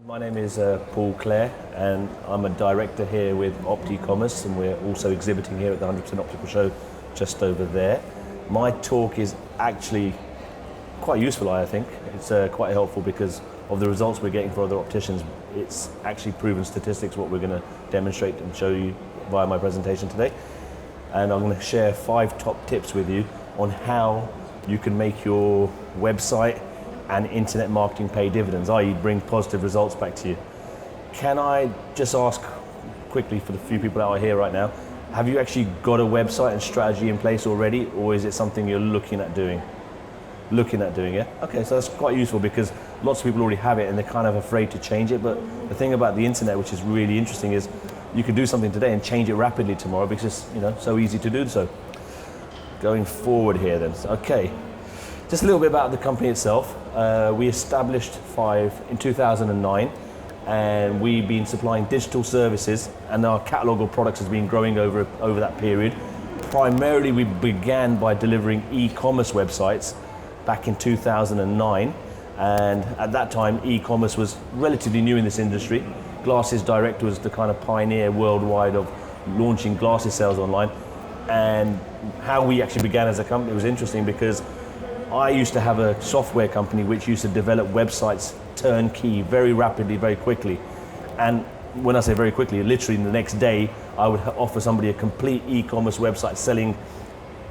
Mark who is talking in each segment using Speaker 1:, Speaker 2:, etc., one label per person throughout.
Speaker 1: My name is Paul Clare, and I'm a director here with OptiCommerce, and we're also exhibiting here at the 100% Optical Show just over there. My talk is actually quite useful, I think. It's quite helpful because of the results we're getting for other opticians. It's actually proven statistics what we're going to demonstrate and show you via my presentation today. And I'm going to share 5 top tips with you on how you can make your website and internet marketing pay dividends, i.e. bring positive results back to you. Can I just ask quickly for the few people that are here right now, have you actually got a website and strategy in place already, or is it something you're looking at doing? Yeah? Okay, so that's quite useful because lots of people already have it and they're kind of afraid to change it, but the thing about the internet, which is really interesting, is you can do something today and change it rapidly tomorrow because it's so easy to do so. Going forward here then, okay. Just a little bit about the company itself. We established 5 in 2009, and we've been supplying digital services, and our catalogue of products has been growing over that period. Primarily, we began by delivering e-commerce websites back in 2009, and at that time, e-commerce was relatively new in this industry. Glasses Direct was the kind of pioneer worldwide of launching glasses sales online, and how we actually began as a company was interesting because I used to have a software company which used to develop websites turnkey very rapidly, very quickly. And when I say very quickly, literally the next day, I would offer somebody a complete e-commerce website selling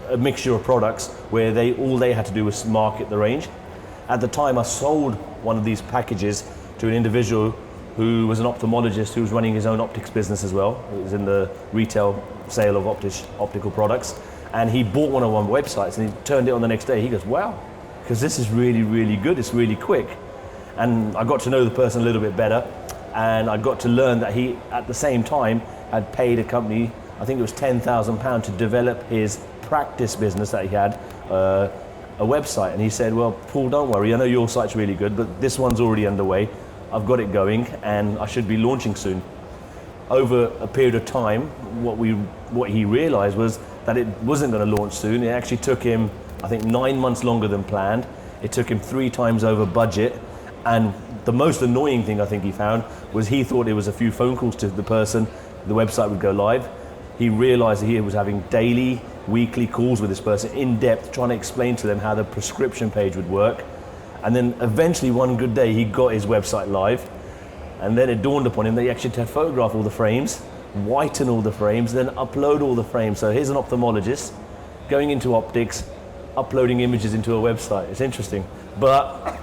Speaker 1: a mixture of products where all they had to do was market the range. At the time, I sold one of these packages to an individual who was an ophthalmologist who was running his own optics business as well. It was in the retail sale of optical products. And he bought one of our websites and he turned it on the next day. He goes, wow, because this is really, really good. It's really quick. And I got to know the person a little bit better. And I got to learn that he, at the same time, had paid a company, I think it was £10,000 to develop his practice business that he had, a website. And he said, well, Paul, don't worry. I know your site's really good, but this one's already underway. I've got it going and I should be launching soon. Over a period of time, what he realized was that it wasn't going to launch soon. It actually took him, I think, 9 months longer than planned. It took him 3 times over budget. And the most annoying thing I think he found was he thought it was a few phone calls to the person, the website would go live. He realized that he was having daily, weekly calls with this person in depth, trying to explain to them how the prescription page would work. And then eventually one good day he got his website live. And then it dawned upon him that he actually had to photograph all the frames, whiten all the frames, then upload all the frames. So here's an ophthalmologist going into optics, uploading images into a website. It's interesting. But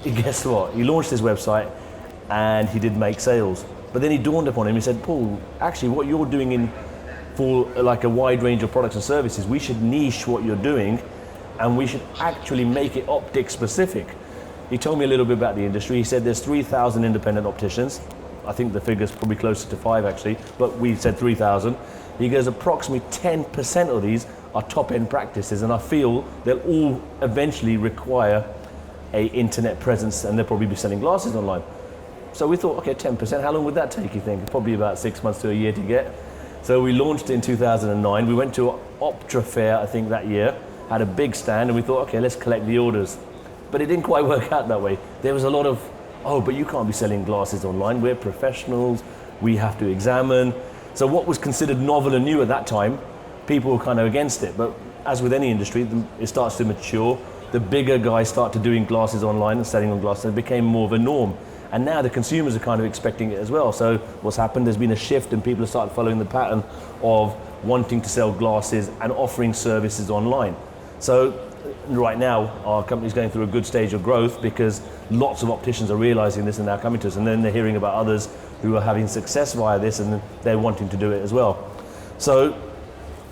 Speaker 1: guess what? He launched his website and he did make sales. But then he dawned upon him, he said, Paul, actually what you're doing for like a wide range of products and services, we should niche what you're doing and we should actually make it optic specific. He told me a little bit about the industry. He said there's 3,000 independent opticians. I think the figure's probably closer to 5 actually, but we said 3,000. He goes, approximately 10% of these are top-end practices, and I feel they'll all eventually require a internet presence, and they'll probably be selling glasses online. So we thought, okay, 10%, how long would that take, you think? Probably about 6 months to a year to get. So we launched in 2009. We went to Optra Fair, I think, that year, had a big stand, and we thought, okay, let's collect the orders. But it didn't quite work out that way. There was a lot of, oh, but you can't be selling glasses online. We're professionals. We have to examine. So what was considered novel and new at that time, people were kind of against it. But as with any industry, it starts to mature. The bigger guys started doing glasses online and selling on glasses. It became more of a norm. And now the consumers are kind of expecting it as well. So what's happened, there's been a shift and people have started following the pattern of wanting to sell glasses and offering services online. So right now, our company's going through a good stage of growth because lots of opticians are realizing this and now coming to us, and then they're hearing about others who are having success via this and they're wanting to do it as well. So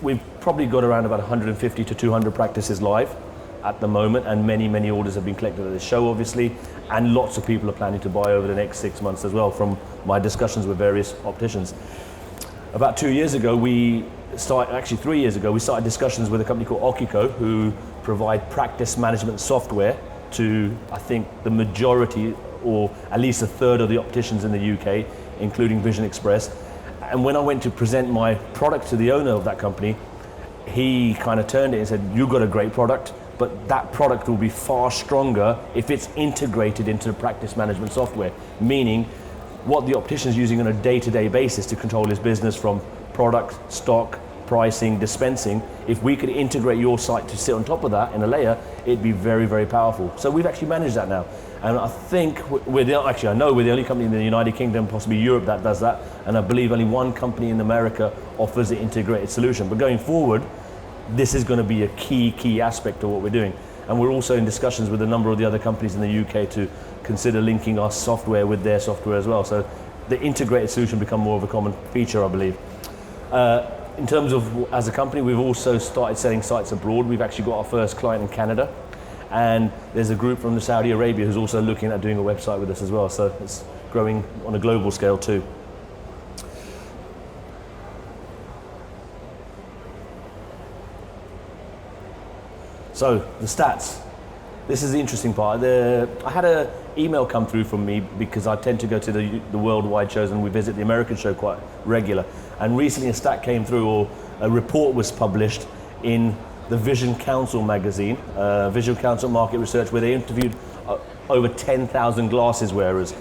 Speaker 1: we've probably got around about 150 to 200 practices live at the moment, and many, many orders have been collected at this show, obviously, and lots of people are planning to buy over the next 6 months as well from my discussions with various opticians. About 2 years ago, 3 years ago, we started discussions with a company called Okico, who provide practice management software to, I think, the majority, or at least a third of the opticians in the UK, including Vision Express. And when I went to present my product to the owner of that company, he kind of turned it and said, you've got a great product, but that product will be far stronger if it's integrated into the practice management software, meaning what the optician is using on a day-to-day basis to control his business from product, stock, pricing, dispensing. If we could integrate your site to sit on top of that in a layer, it'd be very, very powerful. So we've actually managed that now. And I think I know we're the only company in the United Kingdom, possibly Europe, that does that. And I believe only one company in America offers the integrated solution. But going forward, this is going to be a key aspect of what we're doing. And we're also in discussions with a number of the other companies in the UK to consider linking our software with their software as well. So the integrated solution become more of a common feature, I believe. In terms of, as a company, we've also started selling sites abroad. We've actually got our first client in Canada. And there's a group from Saudi Arabia who's also looking at doing a website with us as well. So it's growing on a global scale too. So the stats. This is the interesting part. I had an email come through from me because I tend to go to the worldwide shows and we visit the American show quite regular. And recently a stat came through, or a report was published in the Vision Council magazine, Vision Council Market Research, where they interviewed over 10,000 glasses wearers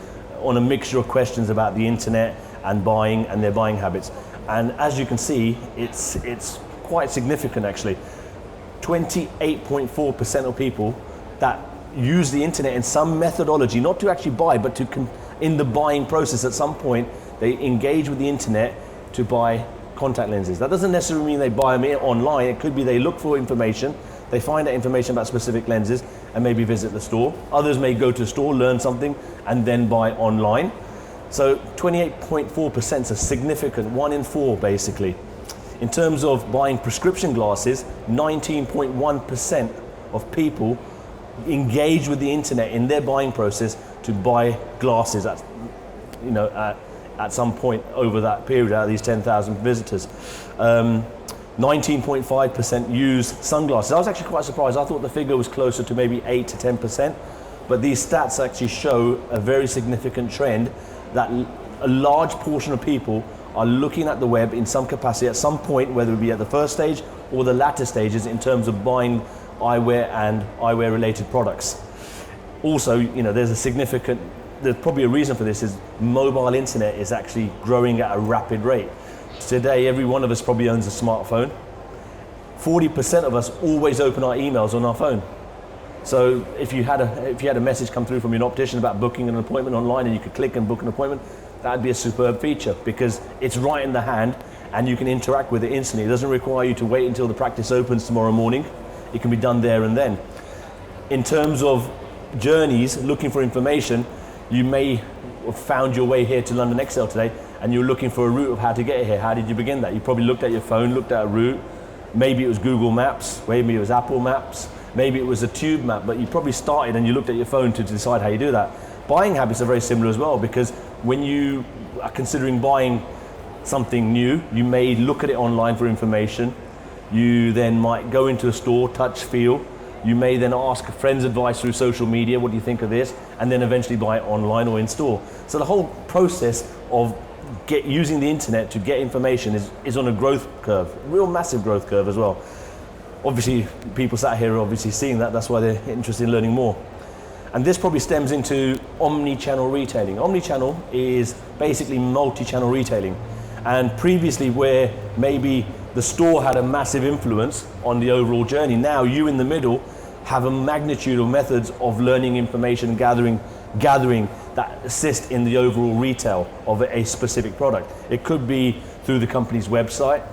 Speaker 1: on a mixture of questions about the internet and buying and their buying habits. And as you can see, it's quite significant actually. 28.4% of people that use the internet in some methodology, not to actually buy, but in the buying process at some point, they engage with the internet to buy contact lenses. That doesn't necessarily mean they buy them online. It could be they look for information, they find out information about specific lenses and maybe visit the store. Others may go to a store, learn something and then buy online. So 28.4% is a significant 1 in 4 basically. In terms of buying prescription glasses, 19.1% of people engage with the internet in their buying process to buy glasses at some point over that period out of these 10,000 visitors. 19.5% use sunglasses. I was actually quite surprised. I thought the figure was closer to maybe 8 to 10%, but these stats actually show a very significant trend that a large portion of people are looking at the web in some capacity at some point, whether it be at the first stage or the latter stages in terms of buying eyewear and eyewear related products. Also, there's probably a reason for this, is mobile internet is actually growing at a rapid rate. Today, every one of us probably owns a smartphone. 40% of us always open our emails on our phone. So if you had a message come through from an optician about booking an appointment online and you could click and book an appointment, that'd be a superb feature because it's right in the hand and you can interact with it instantly. It doesn't require you to wait until the practice opens tomorrow morning. It can be done there and then. In terms of journeys, looking for information, you may have found your way here to London Excel today and you're looking for a route of how to get here. How did you begin that? You probably looked at your phone, looked at a route. Maybe it was Google Maps, maybe it was Apple Maps, maybe it was a tube map, but you probably started and you looked at your phone to decide how you do that. Buying habits are very similar as well, because when you are considering buying something new, you may look at it online for information. You then might go into a store, touch, feel. You may then ask a friend's advice through social media, what do you think of this? And then eventually buy it online or in store. So the whole process of using the internet to get information is on a growth curve, real massive growth curve as well. Obviously, people sat here are obviously seeing that, that's why they're interested in learning more. And this probably stems into omni-channel retailing. Omni-channel is basically multi-channel retailing. And previously where maybe the store had a massive influence on the overall journey, now you in the middle have a magnitude of methods of learning information, gathering that assist in the overall retail of a specific product. It could be through the company's website,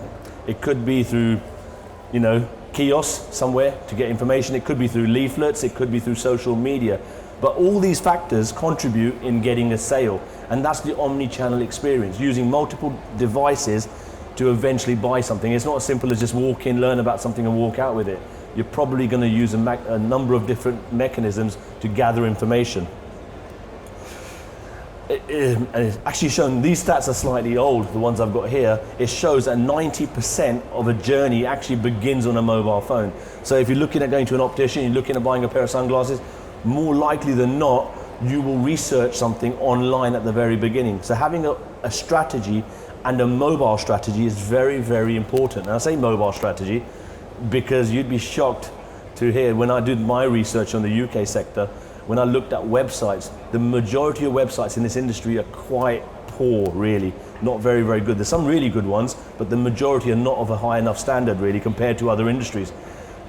Speaker 1: it could be through, kiosks somewhere to get information, it could be through leaflets, it could be through social media. But all these factors contribute in getting a sale, and that's the omni-channel experience, using multiple devices to eventually buy something. It's not as simple as just walk in, learn about something and walk out with it. You're probably going to use a number of different mechanisms to gather information. It's actually shown, these stats are slightly old, the ones I've got here. It shows that 90% of a journey actually begins on a mobile phone. So if you're looking at going to an optician, you're looking at buying a pair of sunglasses, more likely than not, you will research something online at the very beginning. So having a strategy and a mobile strategy is very, very important. And I say mobile strategy because you'd be shocked to here. When I did my research on the UK sector, when I looked at websites, the majority of websites in this industry are quite poor, really. Not very, very good. There's some really good ones, but the majority are not of a high enough standard, really, compared to other industries.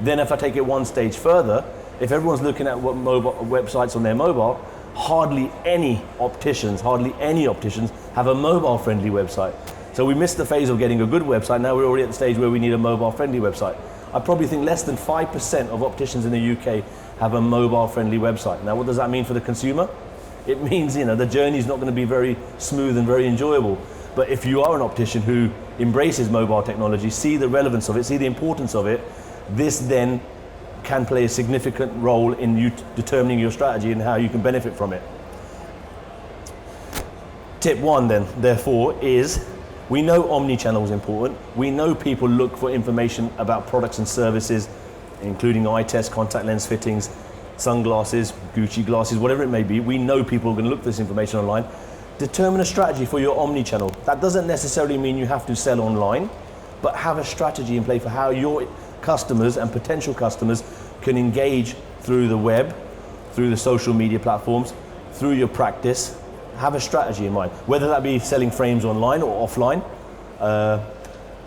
Speaker 1: Then if I take it one stage further, if everyone's looking at what mobile websites on their mobile, hardly any opticians have a mobile-friendly website. So we missed the phase of getting a good website. Now we're already at the stage where we need a mobile-friendly website. I probably think less than 5% of opticians in the UK have a mobile-friendly website. Now, what does that mean for the consumer? It means, the journey is not going to be very smooth and very enjoyable. But if you are an optician who embraces mobile technology, see the relevance of it, see the importance of it, this then can play a significant role in you determining your strategy and how you can benefit from it. Tip one then, therefore, is we know omni-channel is important. We know people look for information about products and services, including eye tests, contact lens fittings, sunglasses, Gucci glasses, whatever it may be. We know people are going to look for this information online. Determine a strategy for your omni-channel. That doesn't necessarily mean you have to sell online, but have a strategy in place for how your customers and potential customers can engage through the web, through the social media platforms, through your practice. Have a strategy in mind, whether that be selling frames online or offline,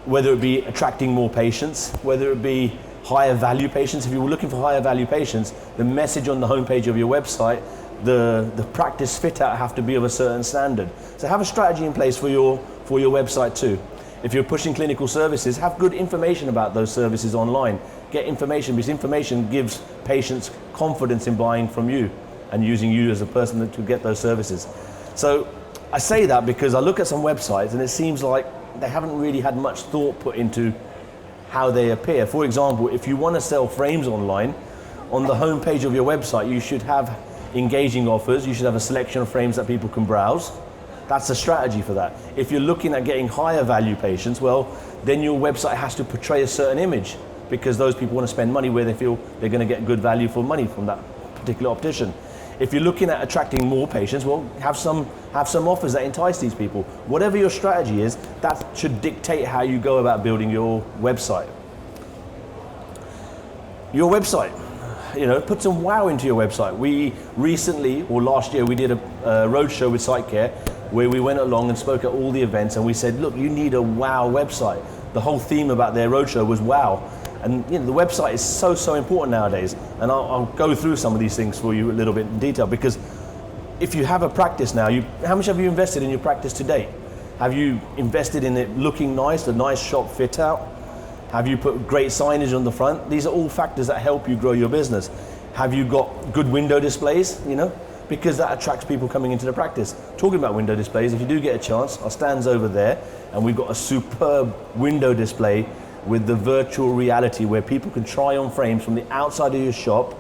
Speaker 1: whether it be attracting more patients, whether it be higher value patients. If you were looking for higher value patients, the message on the homepage of your website, the practice fit out have to be of a certain standard. So have a strategy in place for your website too. If you're pushing clinical services, have good information about those services online. Get information, because information gives patients confidence in buying from you and using you as a person to get those services. So I say that because I look at some websites and it seems like they haven't really had much thought put into how they appear. For example, if you want to sell frames online, on the homepage of your website you should have engaging offers, you should have a selection of frames that people can browse. That's a strategy for that. If you're looking at getting higher value patients, well, then your website has to portray a certain image, because those people want to spend money where they feel they're going to get good value for money from that particular optician. If you're looking at attracting more patients, well, have some offers that entice these people. Whatever your strategy is, that should dictate how you go about building your website. Your website, put some wow into your website. We recently, or last year, we did a roadshow with SiteCare where we went along and spoke at all the events, and we said, look, you need a wow website. The whole theme about their roadshow was wow. And the website is so important nowadays. And I'll go through some of these things for you a little bit in detail, because if you have a practice now, how much have you invested in your practice to date? Have you invested in it looking nice, a nice shop fit out? Have you put great signage on the front? These are all factors that help you grow your business. Have you got good window displays, because that attracts people coming into the practice. Talking about window displays, if you do get a chance, our stand's over there, and we've got a superb window display with the virtual reality where people can try on frames from the outside of your shop,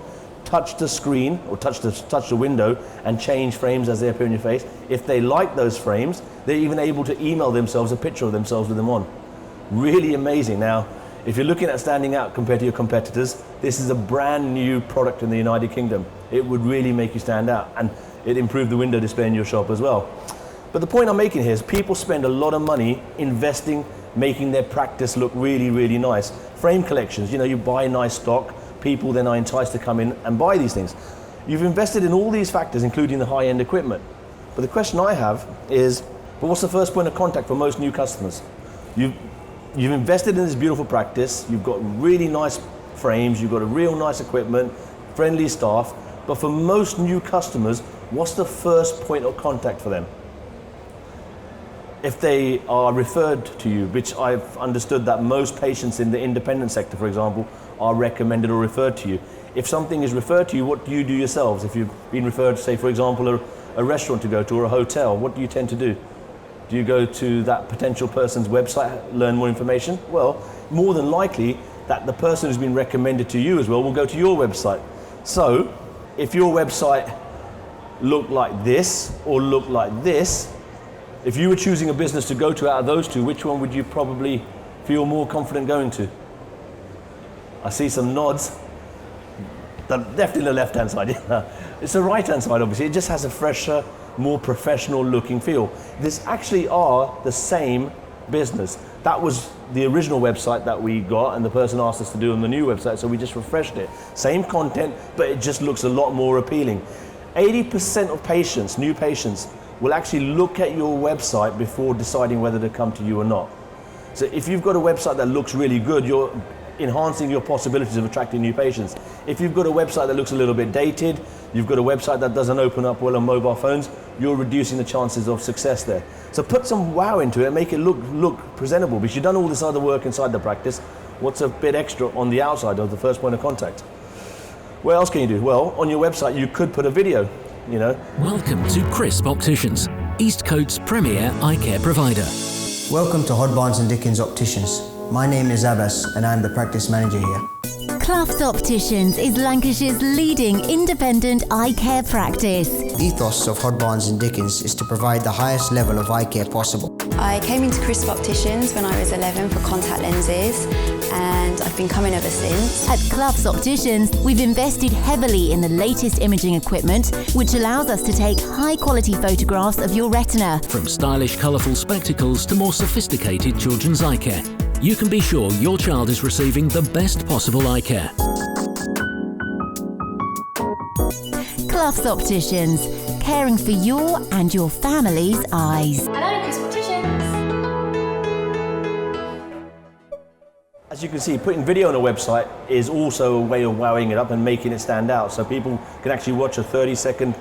Speaker 1: touch the screen or touch the window and change frames as they appear in your face. If they like those frames, they're even able to email themselves a picture of themselves with them on. Really amazing. Now, if you're looking at standing out compared to your competitors, this is a brand new product in the United Kingdom. It would really make you stand out, and it improved the window display in your shop as well. But the point I'm making here is people spend a lot of money investing, making their practice look really, really nice. Frame collections, you buy nice stock, people then are enticed to come in and buy these things. You've invested in all these factors, including the high-end equipment. But the question I have is, what's the first point of contact for most new customers? You've invested in this beautiful practice, you've got really nice frames, you've got a real nice equipment, friendly staff, but for most new customers, what's the first point of contact for them? If they are referred to you, which I've understood that most patients in the independent sector, for example, are recommended or referred to you. If something is referred to you, what do you do yourselves? If you've been referred to, say, for example, a restaurant to go to or a hotel, what do you tend to do? Do you go to that potential person's website, learn more information? Well, more than likely that the person who's been recommended to you as well will go to your website. So, if your website looked like this or looked like this, if you were choosing a business to go to out of those two, which one would you probably feel more confident going to? I see some nods. Definitely the left-hand side. It's the right-hand side, obviously. It just has a fresher, more professional looking feel. This actually are the same business. that was the original website that we got, and the person asked us to do on the new website, so we just refreshed it. Same content, but it just looks a lot more appealing. 80% of patients, new patients, will actually look at your website before deciding whether to come to you or not. So if you've got a website that looks really good, you're enhancing your possibilities of attracting new patients. If you've got a website that looks a little bit dated, you've got a website that doesn't open up well on mobile phones, you're reducing the chances of success there. So put some wow into it and make it look presentable, because you've done all this other work inside the practice. What's a bit extra on the outside of the first point of contact? What else can you do? Well, on your website you could put a video, you know.
Speaker 2: Welcome to Crisp Opticians, Eastcote's premier eye care provider.
Speaker 3: Welcome to Hod Barnes & Dickens Opticians. My name is Abbas and I'm the practice manager here.
Speaker 4: Clough's Opticians is Lancashire's leading independent eye care practice.
Speaker 3: The ethos of Hod Barnes & Dickens is to provide the highest level of eye care possible.
Speaker 5: I came into Crisp Opticians when I was 11 for contact lenses, and I've been coming ever since.
Speaker 4: At Clough's Opticians, we've invested heavily in the latest imaging equipment, which allows us to take high-quality photographs of your retina.
Speaker 2: From stylish, colourful spectacles to more sophisticated children's eye care, you can be sure your child is receiving the best possible eye care.
Speaker 4: Clough's Opticians, caring for your and your family's eyes.
Speaker 5: Hello, Crisp Opticians.
Speaker 1: As you can see, putting video on a website is also a way of wowing it up and making it stand out. So people can actually watch a 30-second,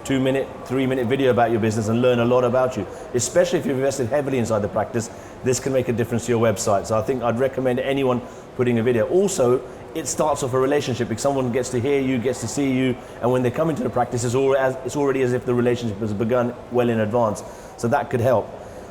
Speaker 1: 2-minute, 3-minute video about your business and learn a lot about you. Especially if you've invested heavily inside the practice, this can make a difference to your website. So I think I'd recommend anyone putting a video. Also, it starts off a relationship because someone gets to hear you, gets to see you, and when they come into the practice, it's already as if the relationship has begun well in advance. So that could help.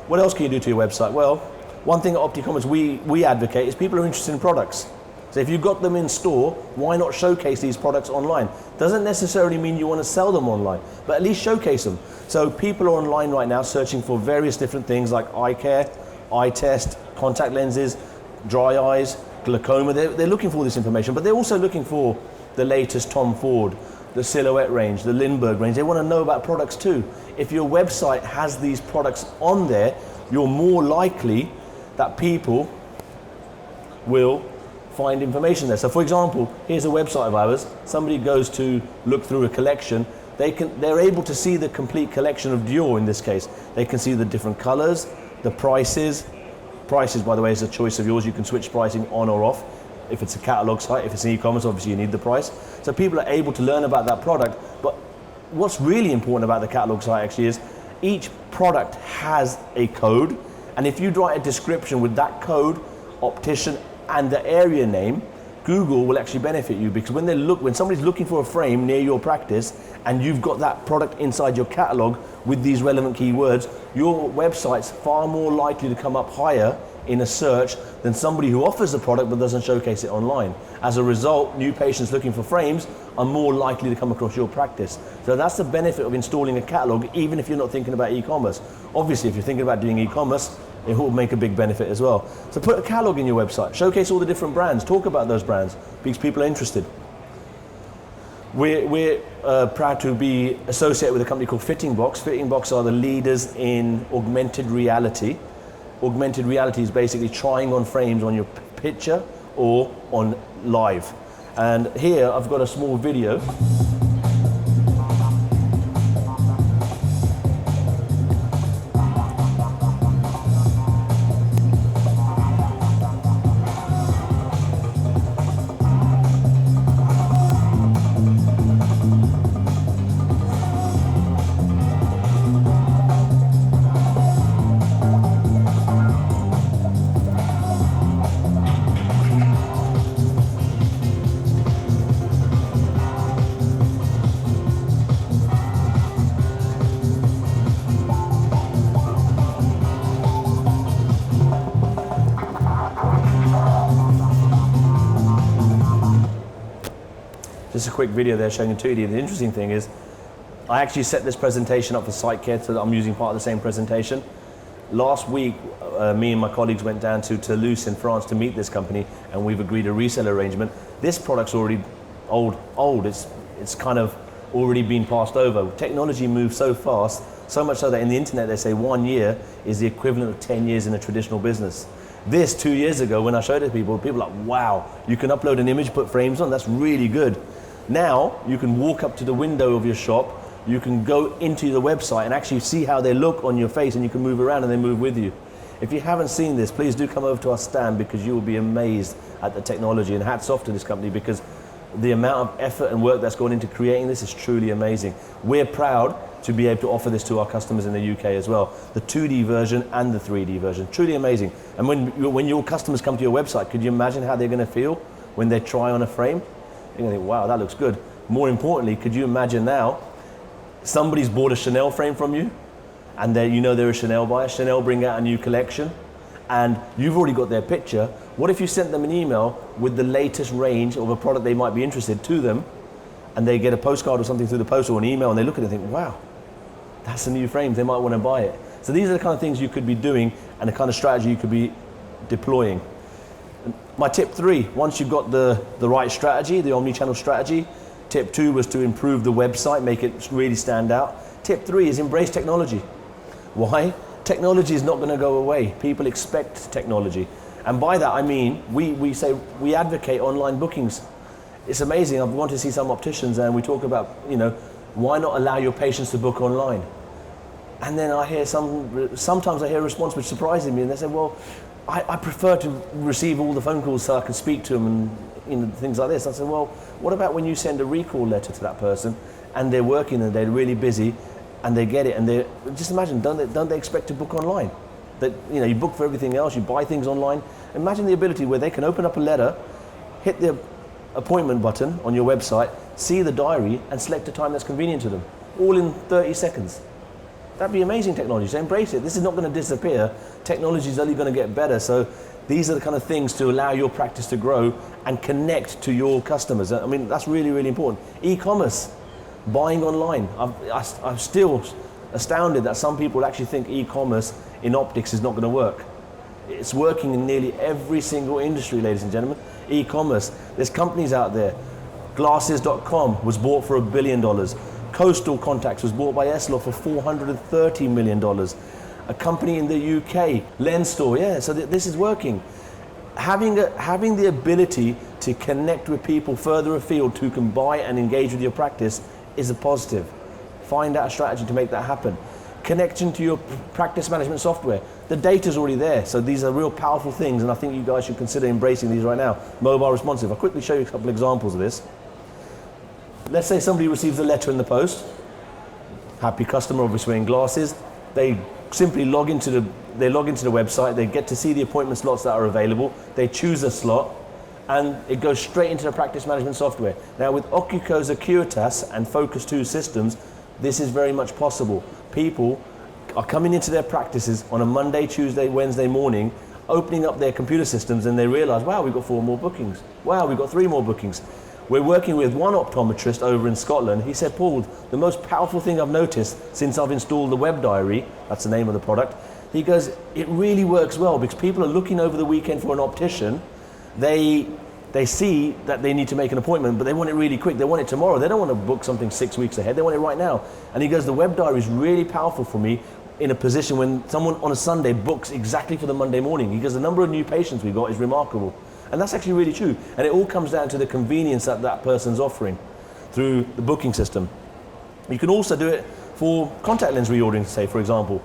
Speaker 1: What else can you do to your website? Well, one thing at OptiCommerce we advocate is people are interested in products. So if you've got them in store, why not showcase these products online? Doesn't necessarily mean you want to sell them online, but at least showcase them. So people are online right now searching for various different things like eye care, eye test, contact lenses, dry eyes, glaucoma. They're looking for this information, but they're also looking for the latest Tom Ford, the Silhouette range, the Lindbergh range. They want to know about products too. If your website has these products on there, you're more likely that people will find information there. So for example, here's a website of ours. Somebody goes to look through a collection. They're able to see the complete collection of Dior in this case. They can see the different colors, the prices. Prices, by the way, is a choice of yours. You can switch pricing on or off. If it's a catalog site, if it's an e-commerce, obviously you need the price. So people are able to learn about that product. But what's really important about the catalog site actually is each product has a code. And if you write a description with that code, optician, and the area name, Google will actually benefit you, because when somebody's looking for a frame near your practice and you've got that product inside your catalog with these relevant keywords, your website's far more likely to come up higher in a search than somebody who offers the product but doesn't showcase it online. As a result, new patients looking for frames are more likely to come across your practice. So that's the benefit of installing a catalog, even if you're not thinking about e-commerce. Obviously, if you're thinking about doing e-commerce, it will make a big benefit as well. So put a catalog in your website, showcase all the different brands, talk about those brands, because people are interested. We're proud to be associated with a company called Fitting Box. Fitting Box are the leaders in augmented reality. Augmented reality is basically trying on frames on your picture or on live. And here I've got a small video. Just a quick video there showing a 2D. The interesting thing is, I actually set this presentation up for SiteCare, so that I'm using part of the same presentation. Last week, me and my colleagues went down to Toulouse in France to meet this company, and we've agreed a resale arrangement. This product's already old. It's kind of already been passed over. Technology moves so fast, so much so that in the internet they say 1 year is the equivalent of 10 years in a traditional business. This 2 years ago when I showed it to people were like, wow, you can upload an image, put frames on, that's really good. Now you can walk up to the window of your shop, you can go into the website and actually see how they look on your face, and you can move around and they move with you. If you haven't seen this, please do come over to our stand, because you will be amazed at the technology, and hats off to this company, because the amount of effort and work that's gone into creating this is truly amazing. We're proud to be able to offer this to our customers in the UK as well. The 2D version and the 3D version, truly amazing. And when your customers come to your website, could you imagine how they're going to feel when they try on a frame? You're going to think, wow, that looks good. More importantly, could you imagine now, somebody's bought a Chanel frame from you, and you know they're a Chanel buyer. Chanel bring out a new collection, and you've already got their picture. What if you sent them an email with the latest range of a product they might be interested to them, and they get a postcard or something through the post or an email, and they look at it and think, wow, that's a new frame, they might want to buy it. So these are the kind of things you could be doing, and the kind of strategy you could be deploying. My tip 3, once you've got the right strategy, the omni-channel strategy, tip 2 was to improve the website, make it really stand out. Tip 3 is embrace technology. Why? Technology is not going to go away. People expect technology. And by that I mean, we say we advocate online bookings. It's amazing. I've gone to see some opticians and we talk about, why not allow your patients to book online? And then I hear sometimes I hear a response which surprises me, and they say, well, I prefer to receive all the phone calls so I can speak to them and things like this. I said, well, what about when you send a recall letter to that person and they're working and they're really busy and they get it, and they just imagine, don't they expect to book online? That you book for everything else, you buy things online. Imagine the ability where they can open up a letter, hit the appointment button on your website, see the diary and select a time that's convenient to them, all in 30 seconds. That'd be amazing technology, so embrace it. This is not going to disappear. Technology is only going to get better. So these are the kind of things to allow your practice to grow and connect to your customers. I mean, that's really, really important. E-commerce, buying online. I'm still astounded that some people actually think e-commerce in optics is not going to work. It's working in nearly every single industry, ladies and gentlemen. E-commerce, there's companies out there. Glasses.com was bought for $1 billion. Coastal Contacts was bought by Essilor for $430 million. A company in the UK, Lens Store, yeah, so this is working. Having the ability to connect with people further afield who can buy and engage with your practice is a positive. Find out a strategy to make that happen. Connection to your practice management software. The data's already there, so these are real powerful things, and I think you guys should consider embracing these right now. Mobile responsive. I'll quickly show you a couple of examples of this. Let's say somebody receives a letter in the post. Happy customer, obviously wearing glasses. They simply log into the website. They get to see the appointment slots that are available. They choose a slot, and it goes straight into the practice management software. Now with Ocuco's Acuitas and Focus 2 systems, this is very much possible. People are coming into their practices on a Monday, Tuesday, Wednesday morning, opening up their computer systems, and they realize, wow, we've got 4 more bookings. Wow, we've got 3 more bookings. We're working with one optometrist over in Scotland. He said, Paul, the most powerful thing I've noticed since I've installed the web diary, that's the name of the product, he goes, it really works well because people are looking over the weekend for an optician. They see that they need to make an appointment, but they want it really quick. They want it tomorrow. They don't want to book something 6 weeks ahead. They want it right now. And he goes, the web diary is really powerful for me in a position when someone on a Sunday books exactly for the Monday morning. He goes, the number of new patients we've got is remarkable. And that's actually really true. And it all comes down to the convenience that that person's offering through the booking system. You can also do it for contact lens reordering, say, for example.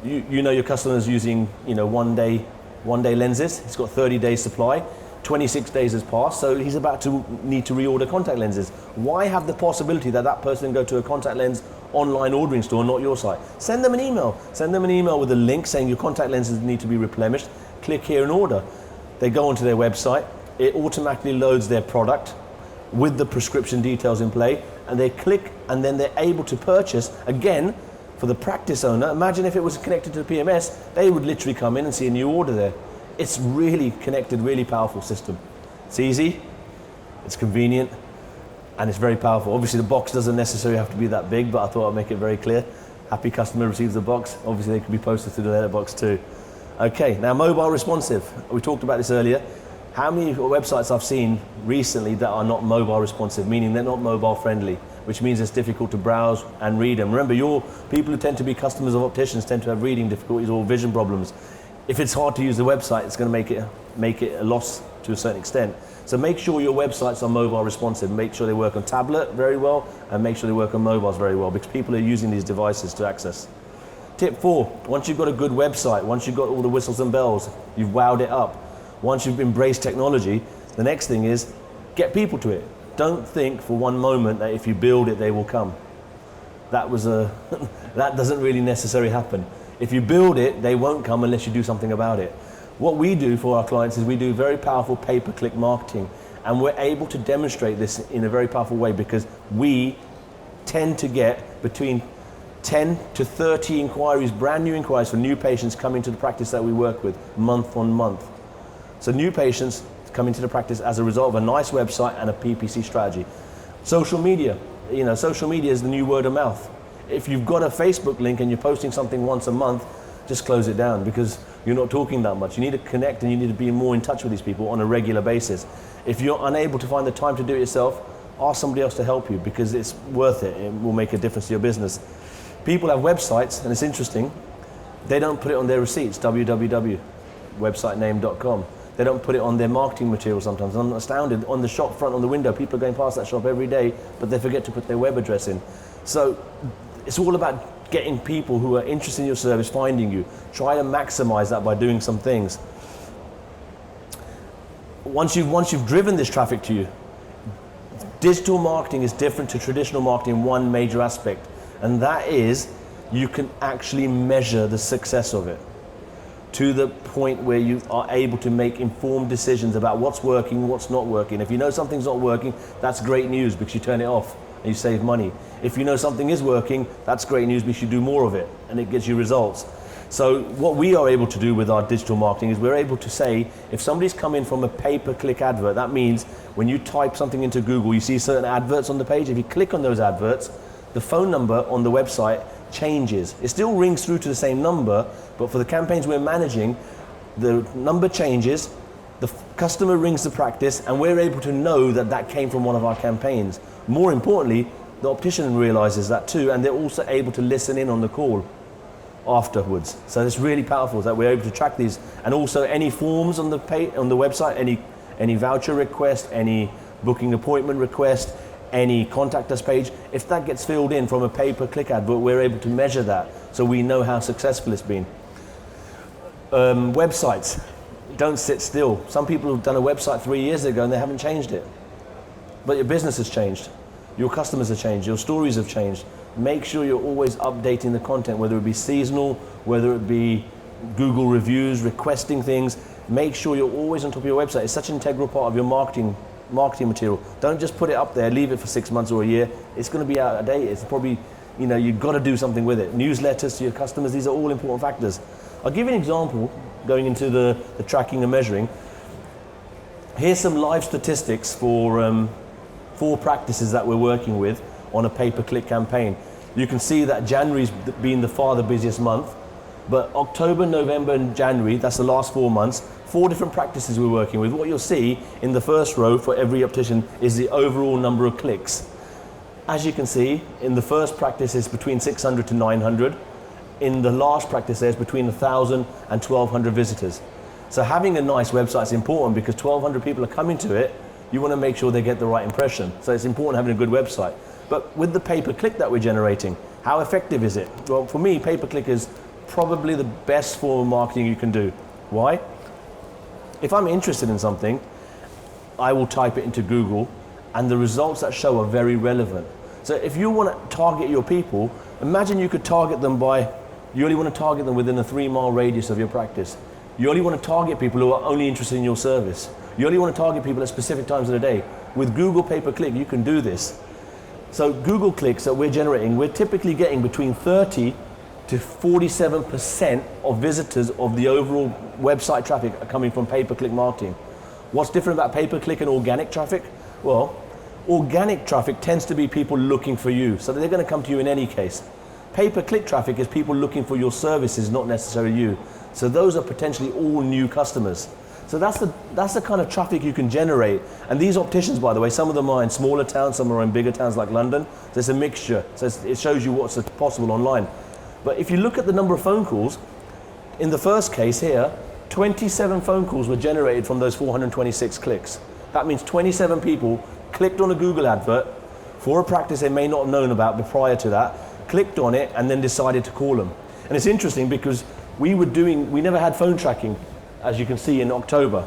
Speaker 1: You know your customer's using one day lenses. He's got 30 days supply. 26 days has passed, so he's about to need to reorder contact lenses. Why have the possibility that that person can go to a contact lens online ordering store, not your site? Send them an email. Send them an email with a link saying your contact lenses need to be replenished. Click here and order. They go onto their website. It automatically loads their product with the prescription details in play, and they click, and then they're able to purchase. Again, for the practice owner, imagine if it was connected to the PMS, they would literally come in and see a new order there. It's really connected, really powerful system. It's easy, it's convenient, and it's very powerful. Obviously the box doesn't necessarily have to be that big, but I thought I'd make it very clear. Happy customer receives the box. Obviously they can be posted through the letterbox too. Okay, now mobile responsive. We talked about this earlier. How many websites I've seen recently that are not mobile responsive, meaning they're not mobile friendly, which means it's difficult to browse and read them. Remember, your people who tend to be customers of opticians tend to have reading difficulties or vision problems. If it's hard to use the website, it's going to make it a loss to a certain extent. So make sure your websites are mobile responsive. Make sure they work on tablet very well, and make sure they work on mobiles very well, because people are using these devices to access. Tip 4, once you've got a good website, once you've got all the whistles and bells, you've wowed it up, once you've embraced technology, the next thing is get people to it. Don't think for one moment that if you build it, they will come. That doesn't really necessarily happen. If you build it, they won't come unless you do something about it. What we do for our clients is we do very powerful pay-per-click marketing, and we're able to demonstrate this in a very powerful way because we tend to get between 10 to 30 inquiries, brand new inquiries for new patients coming to the practice that we work with month on month. So new patients come into the practice as a result of a nice website and a PPC strategy. Social media, social media is the new word of mouth. If you've got a Facebook link and you're posting something once a month, just close it down because you're not talking that much. You need to connect and you need to be more in touch with these people on a regular basis. If you're unable to find the time to do it yourself, ask somebody else to help you because it's worth it. It will make a difference to your business. People have websites, and it's interesting, they don't put it on their receipts, www.websitename.com. They don't put it on their marketing material sometimes. I'm astounded, on the shop front, on the window, people are going past that shop every day, but they forget to put their web address in. So it's all about getting people who are interested in your service finding you. Try to maximize that by doing some things. Once you've driven this traffic to you, digital marketing is different to traditional marketing in one major aspect, and that is you can actually measure the success of it to the point where you are able to make informed decisions about what's working, what's not working. If you know something's not working, that's great news because you turn it off and you save money. If you know something is working, that's great news because you do more of it and it gets you results. So what we are able to do with our digital marketing is we're able to say, if somebody's come in from a pay-per-click advert, that means when you type something into Google, you see certain adverts on the page. If you click on those adverts, the phone number on the website changes. It still rings through to the same number, but for the campaigns we're managing, the number changes, the customer rings the practice, and we're able to know that that came from one of our campaigns. More importantly, the optician realizes that too, and they're also able to listen in on the call afterwards. So it's really powerful that we're able to track these, and also any forms on the website, any voucher request, any booking appointment request, any contact us page, if that gets filled in from a pay-per-click advert, we're able to measure that so we know how successful it's been. Websites, don't sit still. Some people have done a website 3 years ago and they haven't changed it. But your business has changed, your customers have changed, your stories have changed. Make sure you're always updating the content, whether it be seasonal, whether it be Google reviews, requesting things. Make sure you're always on top of your website. It's such an integral part of your marketing material. Don't just put it up there, leave it for 6 months or a year. It's going to be out of date. It's probably, you've got to do something with it. Newsletters to your customers, these are all important factors. I'll give you an example going into the tracking and measuring. Here's some live statistics for 4 practices that we're working with on a pay-per-click campaign. You can see that January's been the busiest month, but October, November and January, that's the last 4 months, 4 different practices we're working with. What you'll see in the first row for every optician is the overall number of clicks. As you can see, in the first practice it's between 600 to 900. In the last practice there's between 1,000 and 1,200 visitors. So having a nice website is important because 1,200 people are coming to it. You want to make sure they get the right impression. So it's important having a good website. But with the pay-per-click that we're generating, how effective is it? Well, for me, pay-per-click is probably the best form of marketing you can do. Why? If I'm interested in something, I will type it into Google and the results that show are very relevant. So if you want to target your people, imagine you could target them you only want to target them within a 3-mile radius of your practice. You only want to target people who are only interested in your service. You only want to target people at specific times of the day. With Google pay-per-click, you can do this. So Google clicks that we're generating, we're typically getting between 30 to 47% of visitors of the overall website traffic are coming from pay-per-click marketing. What's different about pay-per-click and organic traffic? Well, organic traffic tends to be people looking for you, so they're going to come to you in any case. Pay-per-click traffic is people looking for your services, not necessarily you. So those are potentially all new customers. So that's the kind of traffic you can generate. And these opticians, by the way, some of them are in smaller towns, some are in bigger towns like London. So it's a mixture. So it shows you what's possible online. But if you look at the number of phone calls, in the first case here, 27 phone calls were generated from those 426 clicks. That means 27 people clicked on a Google advert for a practice they may not have known about but prior to that, clicked on it and then decided to call them. And it's interesting because we never had phone tracking, as you can see, in October.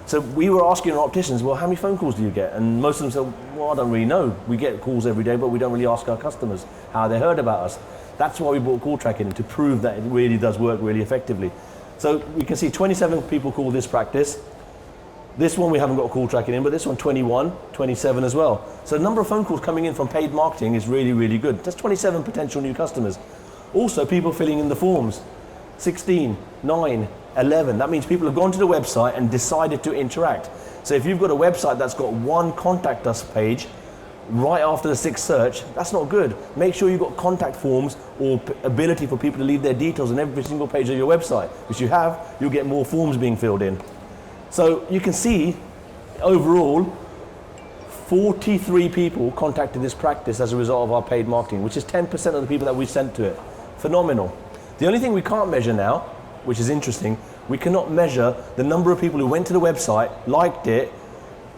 Speaker 1: So we were asking our opticians, well, how many phone calls do you get? And most of them said, well, I don't really know. We get calls every day, but we don't really ask our customers how they heard about us. That's why we brought call tracking in, to prove that it really does work really effectively. So we can see 27 people call this practice. This one we haven't got call tracking in, but this one 21, 27 as well. So the number of phone calls coming in from paid marketing is really, really good. That's 27 potential new customers. Also, people filling in the forms. 16, 9, 11. That means people have gone to the website and decided to interact. So if you've got a website that's got one contact us page right after the 6th search, that's not good. Make sure you've got contact forms or ability for people to leave their details on every single page of your website. Which you have, you'll get more forms being filled in. So you can see overall 43 people contacted this practice as a result of our paid marketing, which is 10% of the people that we sent to it. Phenomenal. The only thing we can't measure now, which is interesting, we cannot measure the number of people who went to the website, liked it,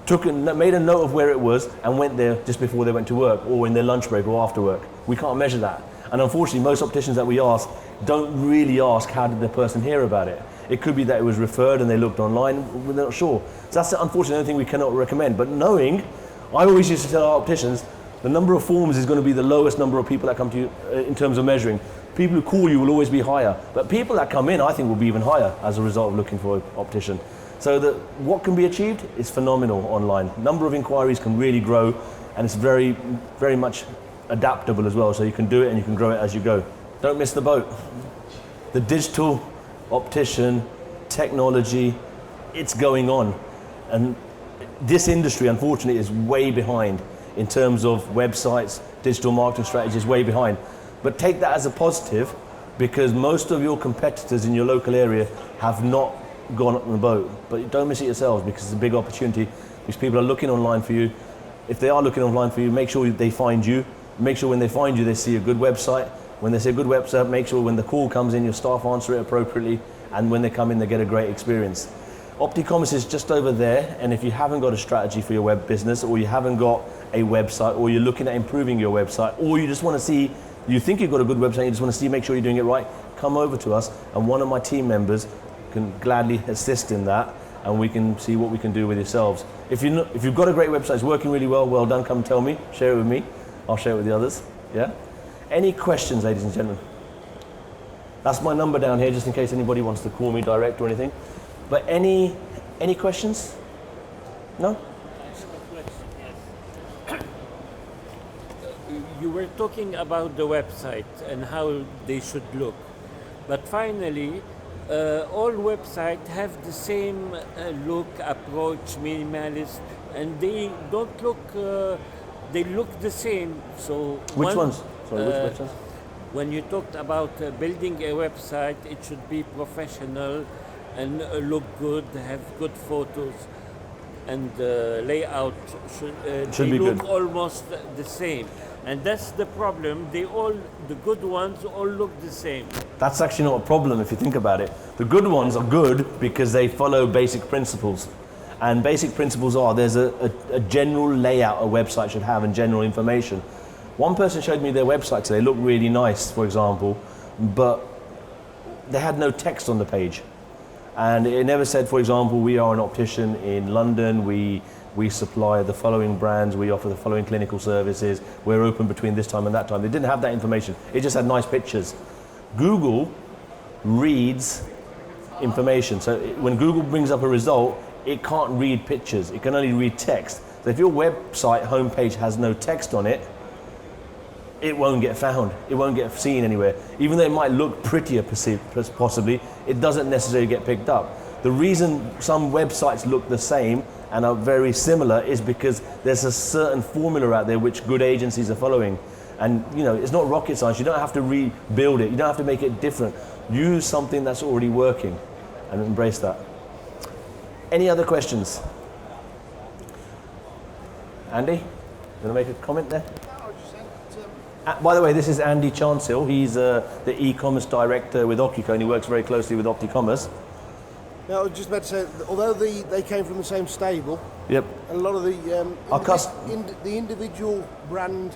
Speaker 1: made a note of where it was and went there just before they went to work or in their lunch break or after work. We can't measure that. And unfortunately, most opticians that we ask don't really ask how did the person hear about it. It could be that it was referred and they looked online, we're not sure. So that's unfortunately the only thing we cannot recommend. But knowing, I always used to tell our opticians, the number of forms is going to be the lowest number of people that come to you in terms of measuring. People who call you will always be higher. But people that come in, I think, will be even higher as a result of looking for an optician. So what can be achieved is phenomenal online. Number of inquiries can really grow, and it's very, very much adaptable as well. So you can do it and you can grow it as you go. Don't miss the boat. The digital optician technology, it's going on. And this industry, unfortunately, is way behind in terms of websites, digital marketing strategies, way behind. But take that as a positive, because most of your competitors in your local area have not gone up on the boat. But don't miss it yourselves, because it's a big opportunity, because people are looking online for you. If they are looking online for you, make sure they find you. Make sure when they find you, they see a good website. When they see a good website, make sure when the call comes in, your staff answer it appropriately, and when they come in, they get a great experience. OptiCommerce is just over there, and if you haven't got a strategy for your web business, or you haven't got a website, or you're looking at improving your website, or you just want to see, you think you've got a good website, you just want to see, make sure you're doing it right, come over to us, and one of my team members can gladly assist in that, and we can see what we can do with yourselves. If you've got a great website, it's working really well, well done, come tell me, share it with me, I'll share it with the others, yeah? Any questions, ladies and gentlemen? That's my number down here, just in case anybody wants to call me direct or anything. But any questions? No?
Speaker 6: You were talking about the website and how they should look, but finally, all websites have the same look, approach, minimalist, and they don't look. They look the same. So
Speaker 1: which ones? Sorry, which websites?
Speaker 6: When you talked about building a website, it should be professional and look good, have good photos, and layout should
Speaker 1: be
Speaker 6: look
Speaker 1: good.
Speaker 6: almost the same. And that's the problem. The good ones all look the same.
Speaker 1: That's actually not a problem if you think about it. The good ones are good because they follow basic principles. And basic principles are, there's a general layout a website should have and general information. One person showed me their website today, looked really nice, for example, but they had no text on the page. And it never said, for example, we are an optician in London, we supply the following brands, we offer the following clinical services, we're open between this time and that time. They didn't have that information. It just had nice pictures. Google reads information. So when Google brings up a result, it can't read pictures. It can only read text. So if your website homepage has no text on it, it won't get found. It won't get seen anywhere. Even though it might look prettier possibly, it doesn't necessarily get picked up. The reason some websites look the same and are very similar is because there's a certain formula out there which good agencies are following. And it's not rocket science. You don't have to rebuild it. You don't have to make it different. Use something that's already working and embrace that. Any other questions? Andy, you want to make a comment there? By the way, this is Andy Chancellor. He's the e-commerce director with Optico, and he works very closely with OptiCommerce.
Speaker 7: Now, I was just about to say, although they came from the same stable,
Speaker 1: Yep.
Speaker 7: a lot of the
Speaker 1: the
Speaker 7: individual brand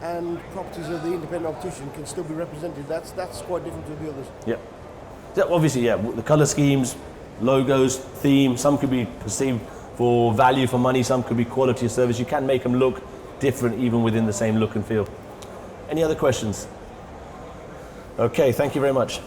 Speaker 7: and properties of the independent optician can still be represented. That's quite different to the others.
Speaker 1: Yep. So obviously, yeah, the color schemes, logos, theme, some could be perceived for value for money, some could be quality of service. You can make them look different even within the same look and feel. Any other questions? Okay, thank you very much.